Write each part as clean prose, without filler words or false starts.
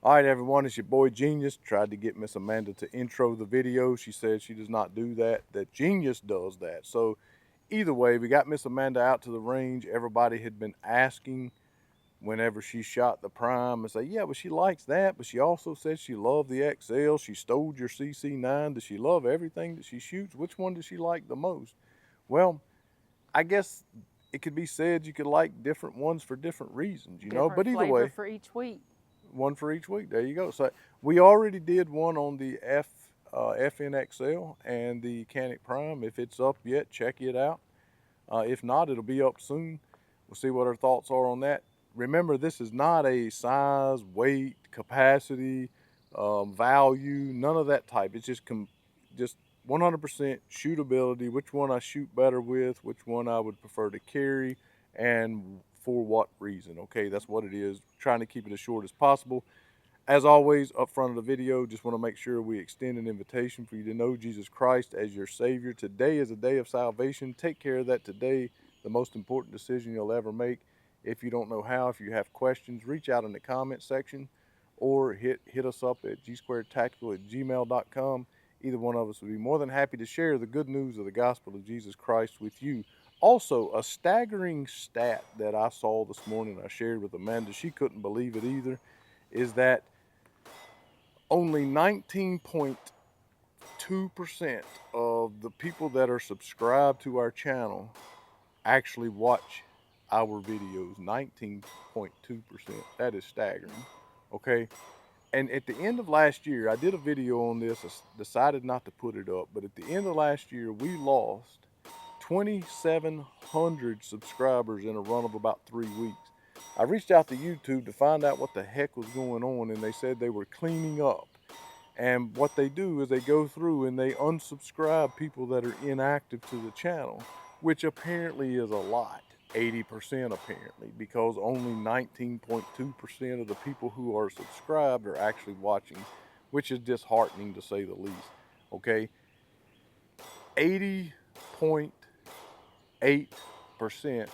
All right, everyone, it's your boy Genius. Tried to get Miss Amanda to intro the video. She said she does not do that, that Genius does that. So either way, we got Miss Amanda out to the range. Everybody had been asking whenever she shot the Prime and say, yeah, but she likes that, but she also said she loved the XL. She stole your CC9. Does she love everything that she shoots? Which one does she like the most? Well, I guess it could be said you could like different ones for different reasons, you know, but either way. For each week. One for each week. There you go. So we already did one on the FNXL and the Canik Prime. If it's up yet, check it out. If not, it'll be up soon. We'll see what our thoughts are on that. Remember, this is not a size, weight, capacity, value, none of that type. It's just 100% shootability, which one I shoot better with, which one I would prefer to carry, and for what reason. Okay, that's what it is. Trying to keep it as short as possible. As always, up front of the video, just want to make sure we extend an invitation for you to know Jesus Christ as your Savior. Today is a day of salvation. Take care of that today, the most important decision you'll ever make. If you don't know how, if you have questions, reach out in the comment section or hit us up at gsquaredtactical@gmail.com. Either one of us would be more than happy to share the good news of the gospel of Jesus Christ with you. Also, a staggering stat that I saw this morning, I shared with Amanda, she couldn't believe it either, is that only 19.2% of the people that are subscribed to our channel actually watch our videos. 19.2%. That is staggering. Okay. And at the end of last year, I did a video on this. I decided not to put it up, but at the end of last year, we lost 2,700 subscribers in a run of about 3 weeks. I reached out to YouTube to find out what the heck was going on, and they said they were cleaning up. And what they do is they go through and they unsubscribe people that are inactive to the channel, which apparently is a lot, 80% apparently, because only 19.2% of the people who are subscribed are actually watching, which is disheartening to say the least. Okay, 80.8%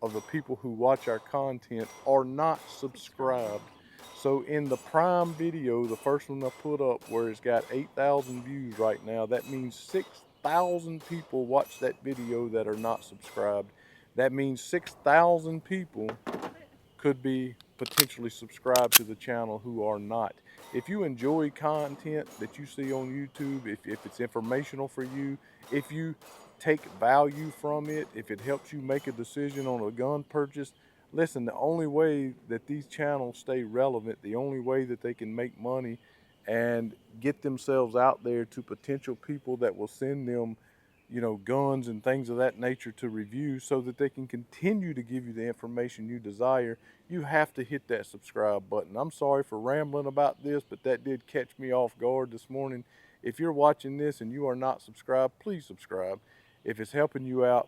of the people who watch our content are not subscribed. So in the Prime video, the first one I put up where it's got 8,000 views right now, that means 6,000 people watch that video that are not subscribed. That means 6,000 people could be potentially subscribed to the channel who are not. If you enjoy content that you see on YouTube, if it's informational for you, if you take value from it, if it helps you make a decision on a gun purchase, listen, the only way that these channels stay relevant, the only way that they can make money and get themselves out there to potential people that will send them, you know, guns and things of that nature to review so that they can continue to give you the information you desire, you have to hit that subscribe button. I'm sorry for rambling about this, but that did catch me off guard this morning. If you're watching this and you are not subscribed, please subscribe. If it's helping you out,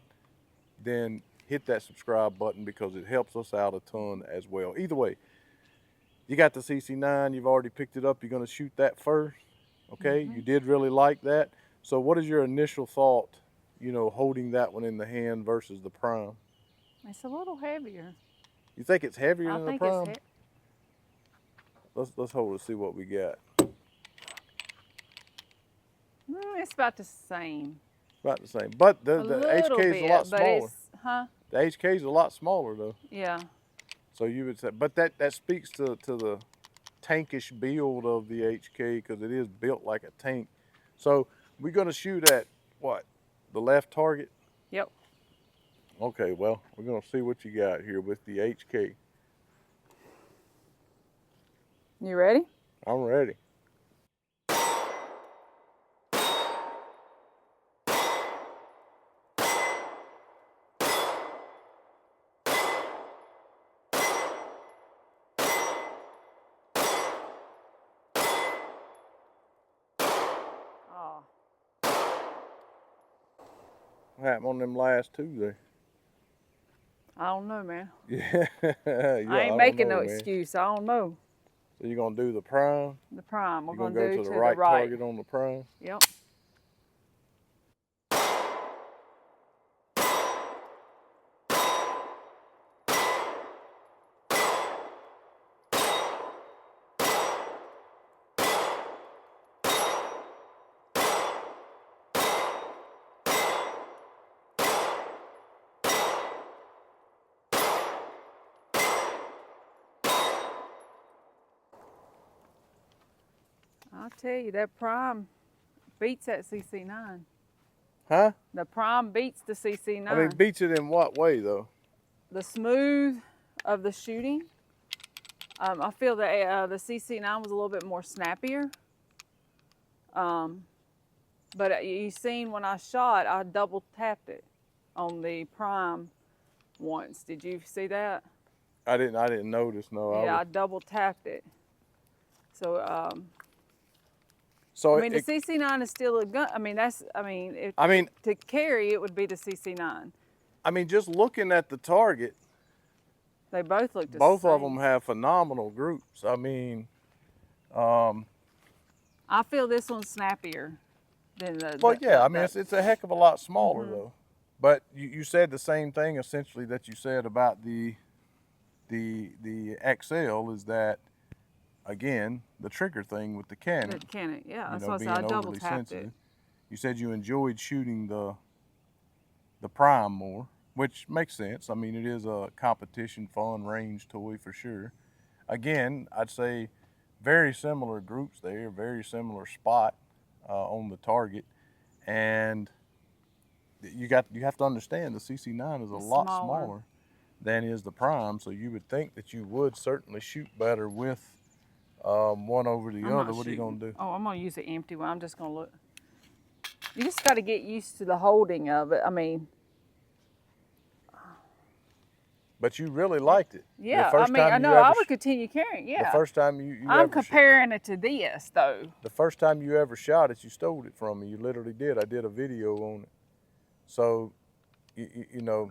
then hit that subscribe button because it helps us out a ton as well. Either way, you got the CC9, you've already picked it up, you're going to shoot that first. Okay, you did really like that. So what is your initial thought, you know, holding that one in the hand versus the Prime? It's a little heavier. You think it's heavier than the Prime? It's Let's hold it, see what we got. it's about the same. About the same, but the HK is a lot smaller. The HK is a lot smaller though. Yeah. So you would say, but that speaks to the tankish build of the HK because it is built like a tank. So we're gonna shoot at what? The left target? Yep. Okay, well, we're gonna see what you got here with the HK. You ready? I'm ready. Oh. What happened on them last two there? I don't know, man. Yeah. I ain't making no excuse. I don't know. So you're gonna do the Prime? The Prime. We're gonna go to the right target on the Prime? Yep. I'll tell you, that Prime beats that CC9. Huh? The Prime beats the CC9. I mean, beats it in what way, though? The smooth of the shooting. I feel that the CC9 was a little bit more snappier. But you seen when I shot, I double tapped it on the Prime once. Did you see that? I didn't notice. No. Yeah, I double tapped it. So, so I mean, the CC9 is still a gun. I mean, to carry it would be the CC9. I mean, just looking at the target, they both look the same. Both of them have phenomenal groups. I mean, I feel this one's snappier than the. Well, yeah, I mean, it's a heck of a lot smaller though. But you said the same thing essentially that you said about the XL is that, again, the trigger thing with the Canik. The Canik, yeah. That's why I said I double tapped it. You said you enjoyed shooting the Prime more, which makes sense. I mean, it is a competition, fun range toy for sure. Again, I'd say very similar groups there, very similar spot on the target, and you have to understand the CC9 is a lot smaller than is the Prime, so you would think that you would certainly shoot better with one over the other. What are you gonna do? Oh, I'm gonna use an empty one. I'm just gonna look. You just got to get used to the holding of it. I mean. But you really liked it. Yeah, I mean, I know I would continue carrying. Yeah. The first time you I'm comparing it to this though. The first time you ever shot it, you stole it from me. You literally did. I did a video on it. So, you know.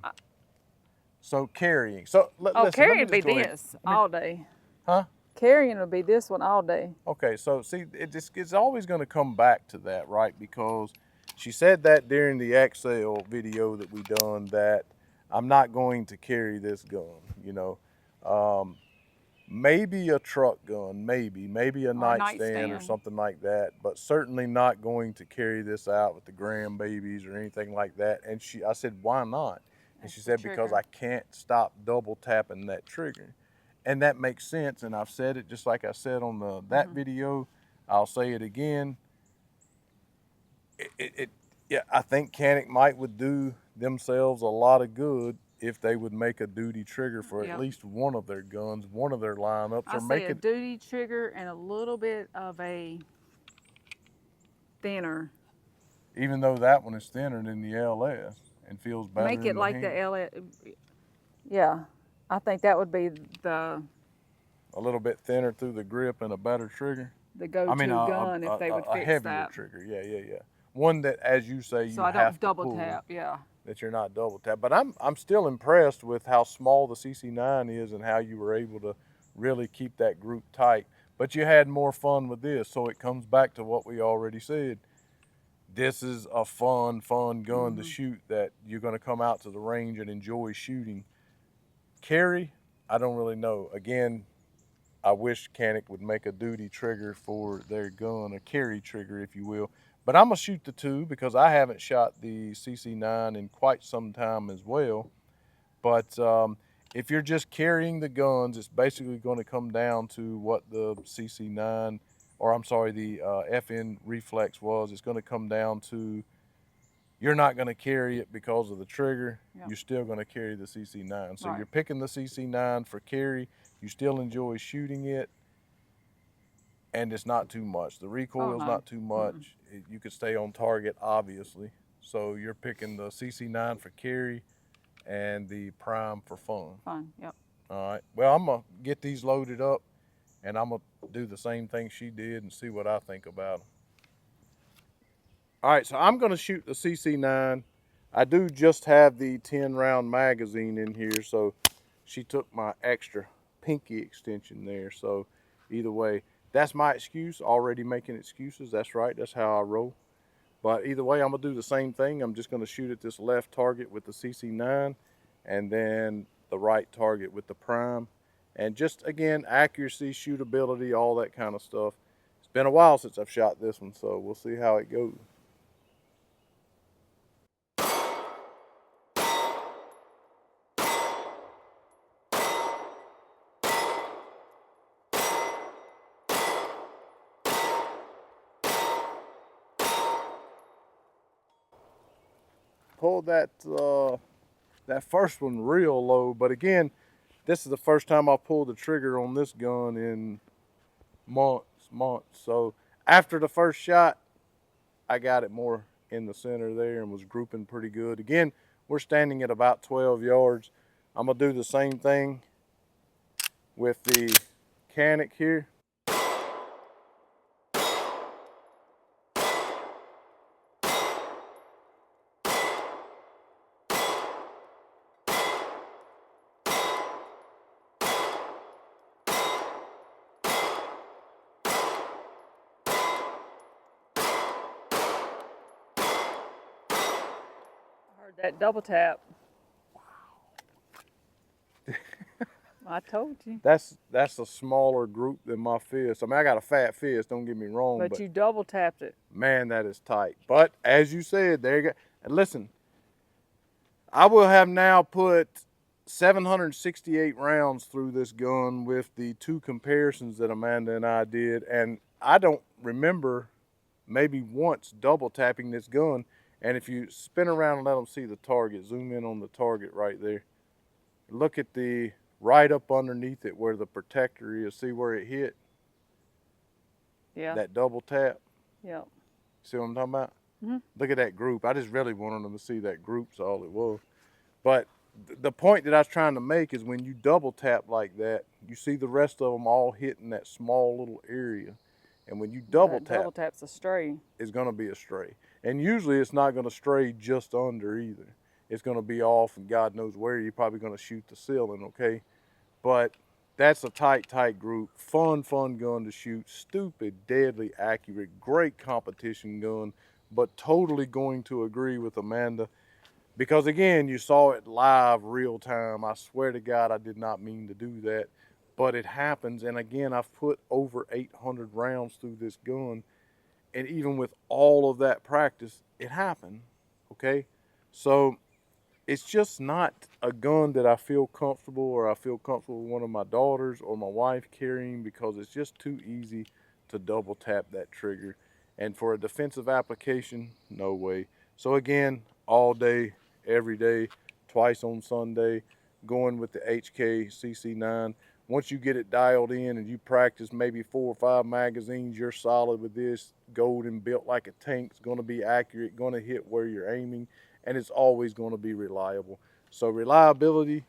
So carrying. So carrying would be this all day. Huh? Carrying would be this one all day. Okay, so see, it's always going to come back to that, right? Because she said that during the XL video that we done that. I'm not going to carry this gun, you know. Maybe a truck gun, maybe a nightstand or something like that, but certainly not going to carry this out with the grandbabies or anything like that. And I said, why not? And she said, because I can't stop double tapping that trigger. And that makes sense. And I've said it just like I said on that video. I'll say it again. Yeah, I think Canik would do themselves a lot of good if they would make a duty trigger for at least one of their guns, one of their lineups, or make a duty trigger and a little bit of a thinner. Even though that one is thinner than the LS and feels better. Make it like the LS. Yeah, I think that would be a little bit thinner through the grip and a better trigger. The go-to gun if they would fix heavier that. Trigger. Yeah. One that, as you say, so I don't double tap. Yeah. That you're not double tap. But I'm still impressed with how small the CC9 is and how you were able to really keep that group tight. But you had more fun with this, so it comes back to what we already said. This is a fun gun to shoot that you're going to come out to the range and enjoy shooting. Carry, I don't really know. Again, I wish Canik would make a duty trigger for their gun, a carry trigger, if you will. But I'm going to shoot the two because I haven't shot the CC9 in quite some time as well. But if you're just carrying the guns, it's basically going to come down to what the CC9, or I'm sorry, the FN Reflex was. It's going to come down to you're not going to carry it because of the trigger. Yep. You're still going to carry the CC9. So you're picking the CC9 for carry. You still enjoy shooting it. And it's not too much. The recoil's not too much. You could stay on target, obviously. So you're picking the CC9 for carry and the Prime for fun. Fun, yep. All right. Well, I'm going to get these loaded up, and I'm going to do the same thing she did and see what I think about them. All right, so I'm going to shoot the CC9. I do just have the 10-round magazine in here, so she took my extra pinky extension there. So either way, that's my excuse, already making excuses. That's right, that's how I roll. But either way, I'm gonna do the same thing. I'm just gonna shoot at this left target with the CC9 and then the right target with the Prime. And just, again, accuracy, shootability, all that kind of stuff. It's been a while since I've shot this one, so we'll see how it goes. pulled that that first one real low, but again, this is the first time I pulled the trigger on this gun in months. So after the first shot, I got it more in the center there and was grouping pretty good. Again, we're standing at about 12 yards. I'm gonna do the same thing with the Canik here. Heard that double tap. I told you. That's a smaller group than my fist. I mean, I got a fat fist, don't get me wrong, But you double tapped it. man, that is tight. But as you said, there you go. And listen, I will have now put 768 rounds through this gun with the 2 comparisons that Amanda and I did, and I don't remember maybe once double tapping this gun. And if you spin around and let them see the target, zoom in on the target right there. Look at the right up underneath it where the protector is. See where it hit? Yeah. That double tap. Yep. See what I'm talking about? Mm-hmm. Look at that group. I just really wanted them to see that group's all it was. But the point that I was trying to make is when you double tap like that, you see the rest of them all hitting that small little area. And when you double tap's a stray. It's going to be a stray. And usually it's not going to stray just under either. It's going to be off and God knows where. You're probably going to shoot the ceiling, okay? But that's a tight group. Fun gun to shoot. Stupid, deadly accurate. Great competition gun. But totally going to agree with Amanda. Because again, you saw it live, real time. I swear to God, I did not mean to do that. But it happens. And again, I've put over 800 rounds through this gun. And even with all of that practice, it happened, okay? So it's just not a gun that I feel comfortable or I feel comfortable with one of my daughters or my wife carrying because it's just too easy to double tap that trigger. And for a defensive application, no way. So again, all day, every day, twice on Sunday, going with the H&K CC9. Once you get it dialed in and you practice maybe 4 or 5 magazines, you're solid with this. Golden, built like a tank, it's going to be accurate, going to hit where you're aiming, and it's always going to be reliable. So reliability,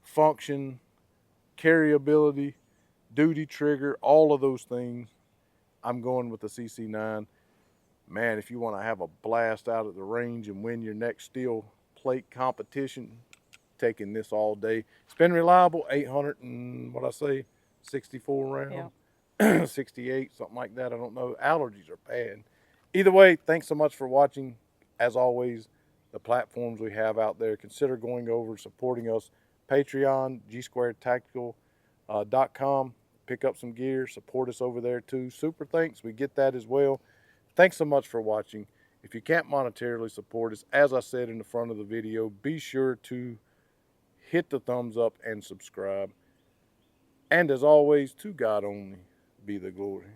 function, carryability, duty trigger, all of those things, I'm going with the CC9. Man, if you want to have a blast out at the range and win your next steel plate competition, taking this all day. It's been reliable, 800 and what I say, 64 rounds, yep. 68, something like that. I don't know. Allergies are bad. Either way, thanks so much for watching. As always, the platforms we have out there, consider going over, supporting us. Patreon, gsquaredtactical.com. Pick up some gear, support us over there too. Super thanks, we get that as well. Thanks so much for watching. If you can't monetarily support us, as I said in the front of the video, be sure to hit the thumbs up and subscribe. And as always, to God only be the glory.